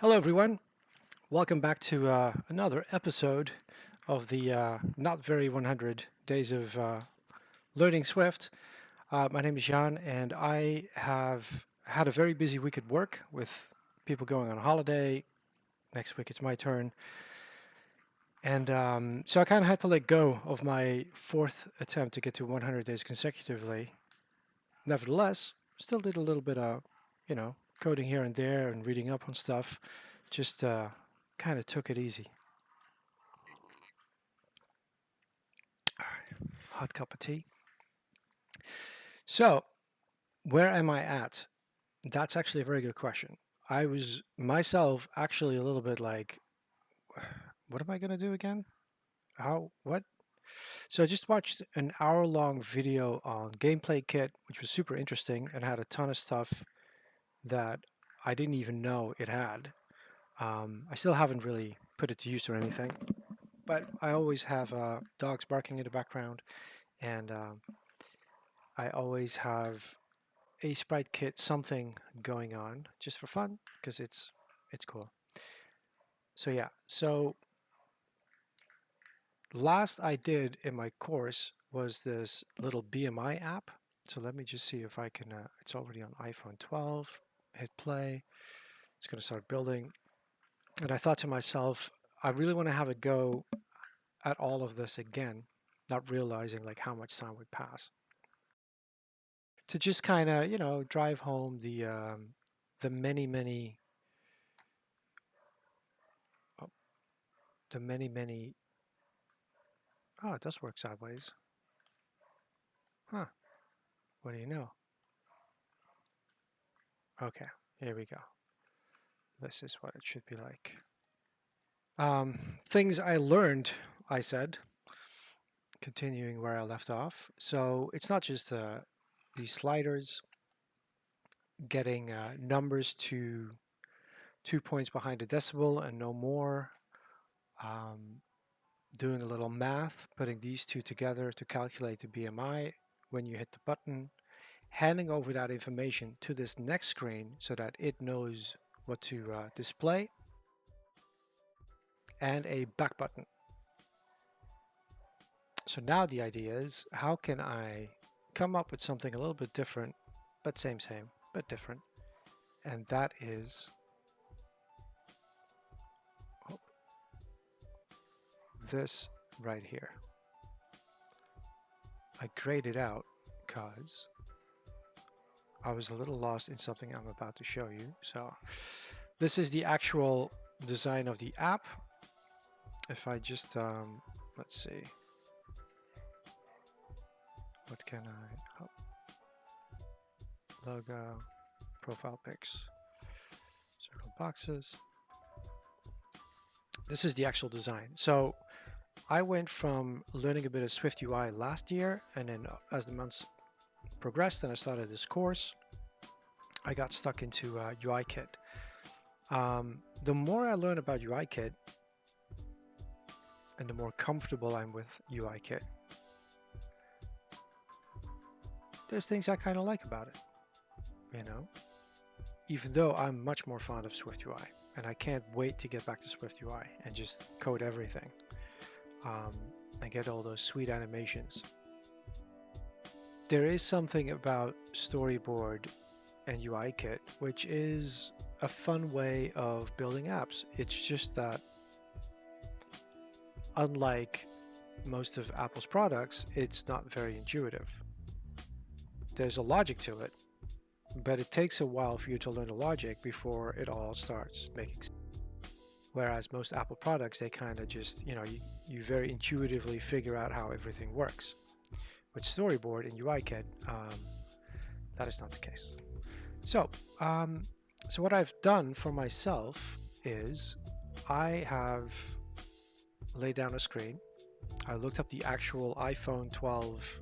Hello, everyone. Welcome back to another episode of the not very 100 days of learning Swift. My name is Jan, and I have had a very busy week at work with people going on holiday. Next week it's my turn. And so I kind of had to let go of my fourth attempt to get to 100 days consecutively. Nevertheless, still did a little bit of, coding here and there and reading up on stuff. Just kind of took it easy. Hot cup of tea. So, where am I at? That's actually a very good question. I was myself actually a little bit like, what am I going to do again? How? What? So, I just watched an hour-long video on Gameplay Kit, which was super interesting and had a ton of stuff that I didn't even know it had. I still haven't really put it to use or anything, but I always have dogs barking in the background, and I always have a sprite kit something going on just for fun because it's cool. So yeah, so last I did in my course was this little BMI app. So let me just see if I can, it's already on iPhone 12, hit play, it's going to start building. And I thought to myself, I really want to have a go at all of this again, not realizing like how much time would pass. To just kind of, drive home the many, many, oh, the many, many. Oh, it does work sideways. Huh. What do you know? Okay, here we go. This is what it should be like. Things I learned, I said, continuing where I left off. So it's not just these sliders, getting numbers to 2 points behind a decimal and no more. Doing a little math, putting these two together to calculate the BMI when you hit the button, handing over that information to this next screen so that it knows what to display, and a back button. So now the idea is, how can I come up with something a little bit different, but same, but different? And that is this right here. I grayed it out because I was a little lost in something I'm about to show you. So this is the actual design of the app. If I just, let's see, what can I, oh, logo, profile pics, circle boxes. This is the actual design. So I went from learning a bit of Swift UI last year, and then as the months progressed and I started this course, I got stuck into UIKit. The more I learn about UIKit, and the more comfortable I'm with UIKit, there's things I kind of like about it, even though I'm much more fond of SwiftUI, and I can't wait to get back to SwiftUI and just code everything and get all those sweet animations. There is something about Storyboard and UIKit which is a fun way of building apps. It's just that unlike most of Apple's products, it's not very intuitive. There's a logic to it, but it takes a while for you to learn the logic before it all starts making sense. Whereas most Apple products, they kind of just, you very intuitively figure out how everything works. With Storyboard and UIKit, that is not the case. So, so what I've done for myself is I have laid down a screen. I looked up the actual iPhone 12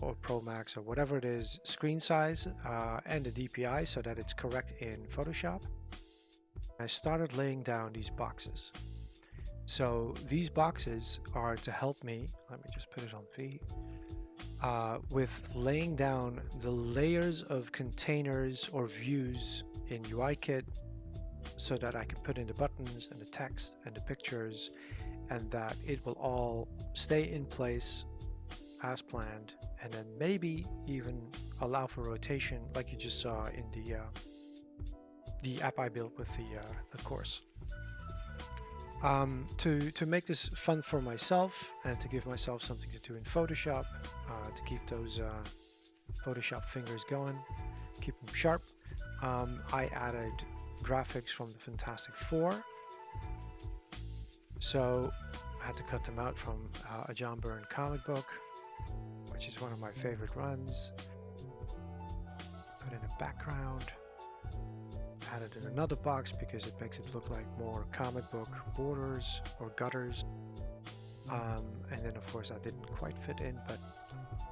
or Pro Max or whatever it is screen size and the DPI so that it's correct in Photoshop. I started laying down these boxes. So these boxes are to help me, let me just put it on V, with laying down the layers of containers or views in UIKit so that I can put in the buttons and the text and the pictures, and that it will all stay in place as planned, and then maybe even allow for rotation like you just saw in the app I built with the course. To make this fun for myself and to give myself something to do in Photoshop, to keep those Photoshop fingers going, keep them sharp, I added graphics from the Fantastic Four. So I had to cut them out from a John Byrne comic book, which is one of my favorite runs. Put in a background. Added in another box because it makes it look like more comic book borders or gutters. And then of course that didn't quite fit in, but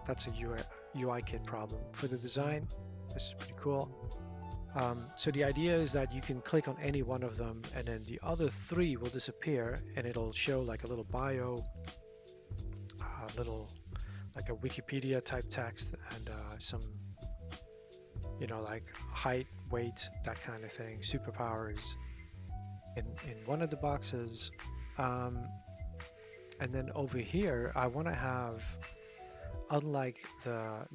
that's a UI kit problem. For the design, this is pretty cool. So the idea is that you can click on any one of them and then the other three will disappear, and it'll show like a little bio, like a Wikipedia type text, and some, you know, like height, weight, that kind of thing, superpowers in one of the boxes. And then over here, I want to have, unlike the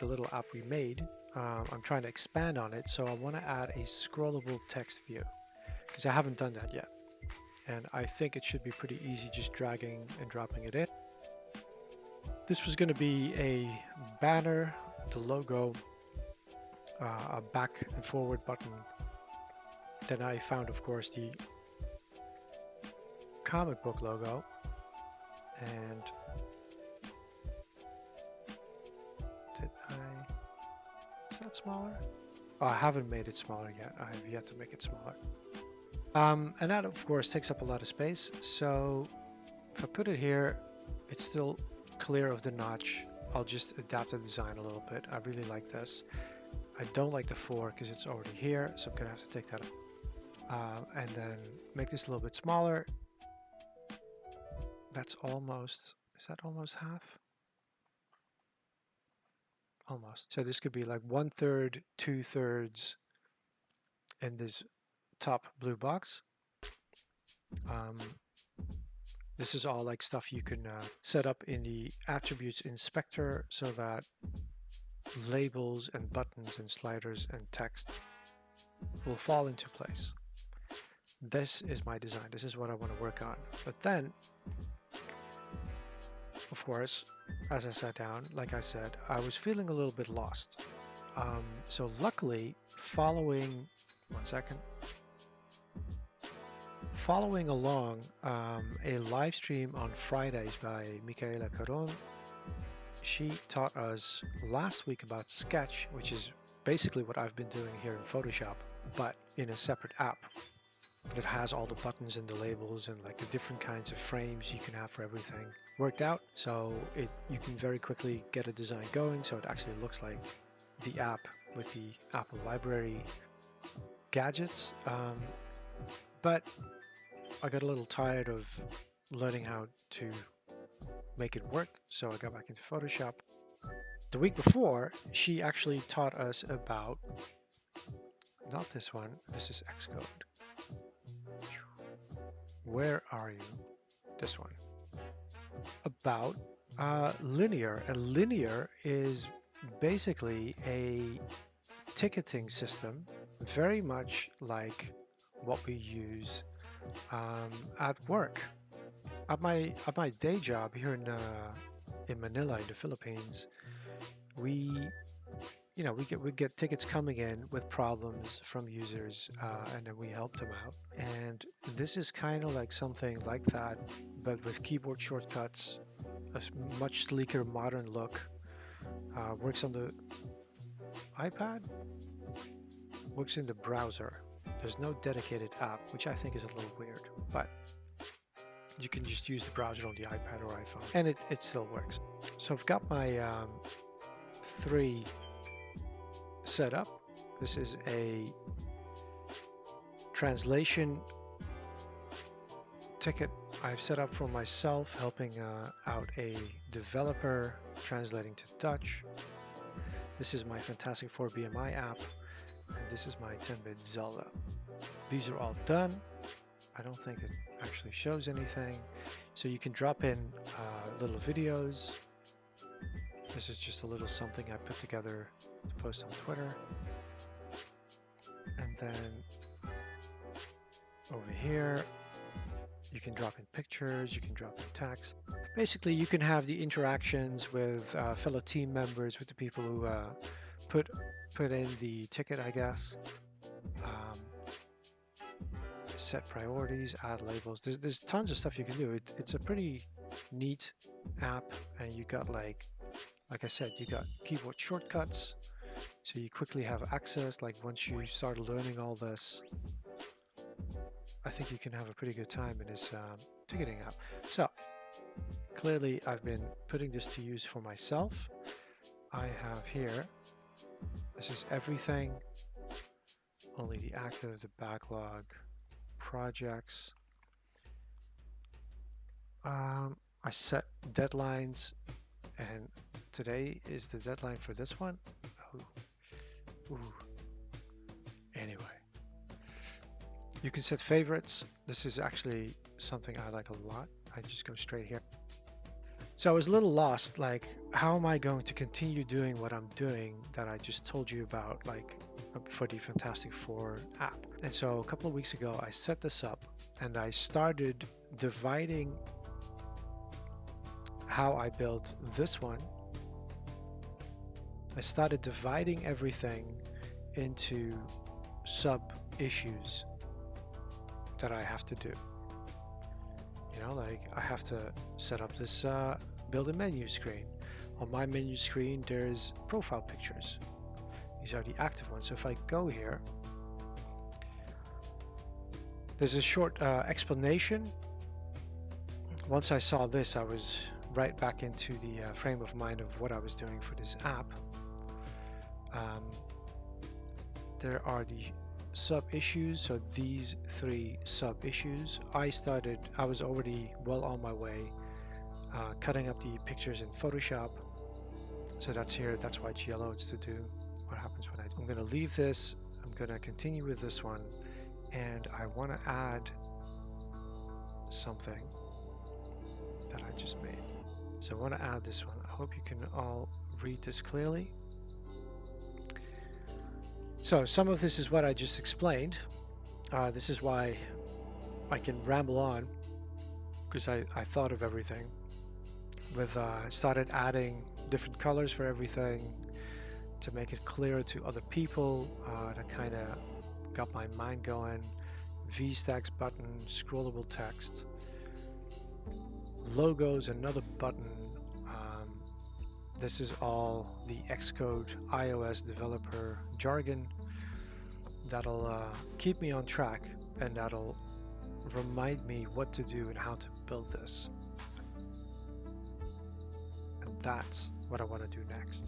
little app we made, I'm trying to expand on it, so I want to add a scrollable text view because I haven't done that yet. And I think it should be pretty easy just dragging and dropping it in. This was going to be a banner, the logo, a back and forward button. Then I found, of course, the comic book logo, and is that smaller? Oh, I haven't made it smaller yet. I have yet to make it smaller. And that, of course, takes up a lot of space. So if I put it here, it's still clear of the notch. I'll just adapt the design a little bit. I really like this. I don't like the 4 because it's already here, so I'm gonna have to take that up. And then make this a little bit smaller. That's almost, is that almost half? Almost. So this could be like 1/3, 2/3 in this top blue box. This is all like stuff you can set up in the attributes inspector so that labels and buttons and sliders and text will fall into place. This is my design. This is what I want to work on. But then, of course, as I sat down, like I said, I was feeling a little bit lost. So luckily, following along a live stream on Fridays by Michaela Caron, she taught us last week about Sketch, which is basically what I've been doing here in Photoshop, but in a separate app. It has all the buttons and the labels and like the different kinds of frames you can have for everything worked out. So you can very quickly get a design going, so it actually looks like the app with the Apple library gadgets. But I got a little tired of learning how to make it work, so I got back into Photoshop. The week before, she actually taught us about, not this one, this is Xcode. Where are you? This one. About linear. And linear is basically a ticketing system, very much like what we use at work. At my day job here in Manila, in the Philippines, we get tickets coming in with problems from users, and then we help them out. And this is kind of like something like that, but with keyboard shortcuts, a much sleeker, modern look. Works on the iPad, works in the browser. There's no dedicated app, which I think is a little weird, but you can just use the browser on the iPad or iPhone, and it still works. So I've got my 3 set up. This is a translation ticket I've set up for myself, helping out a developer translating to Dutch. This is my Fantastic Four BMI app, and this is my 10-bit Zelda. these are all done. I don't think it actually shows anything. So you can drop in little videos. This is just a little something I put together to post on Twitter. And then over here, you can drop in pictures, you can drop in text. Basically, you can have the interactions with fellow team members, with the people who put in the ticket, I guess. Set priorities, add labels. There's tons of stuff you can do. It's a pretty neat app, and you got like I said, you got keyboard shortcuts, so you quickly have access. Like once you start learning all this, I think you can have a pretty good time in this ticketing app. So clearly I've been putting this to use for myself. I have here, this is everything, only the active, the backlog, projects. I set deadlines, and today is the deadline for this one. Oh. Ooh. Anyway, you can set favorites. This is actually something I like a lot. I just go straight here. So I was a little lost, like, how am I going to continue doing what I'm doing that I just told you about, like for the Fantastic Four app? And so a couple of weeks ago, I set this up and I started dividing how I built this one. I started dividing everything into sub issues that I have to do. You know, like I have to set up this build a menu screen. On my menu screen, there's profile pictures. These are the active ones. So if I go here, there's a short explanation. Once I saw this, I was right back into the frame of mind of what I was doing for this app. There are the sub issues, so these 3 sub issues. I was already well on my way cutting up the pictures in Photoshop. So that's here, that's why it's yellow. It's to do what happens when I'm going to leave this. I'm going to continue with this one, and I want to add something that I just made. So I want to add this one. I hope you can all read this clearly. So some of this is what I just explained. This is why I can ramble on, because I thought of everything. I started adding different colors for everything to make it clearer to other people. That kind of got my mind going. VStacks button, scrollable text, logos, another button. This is all the Xcode iOS developer jargon that'll keep me on track, and that'll remind me what to do and how to build this. And that's what I want to do next.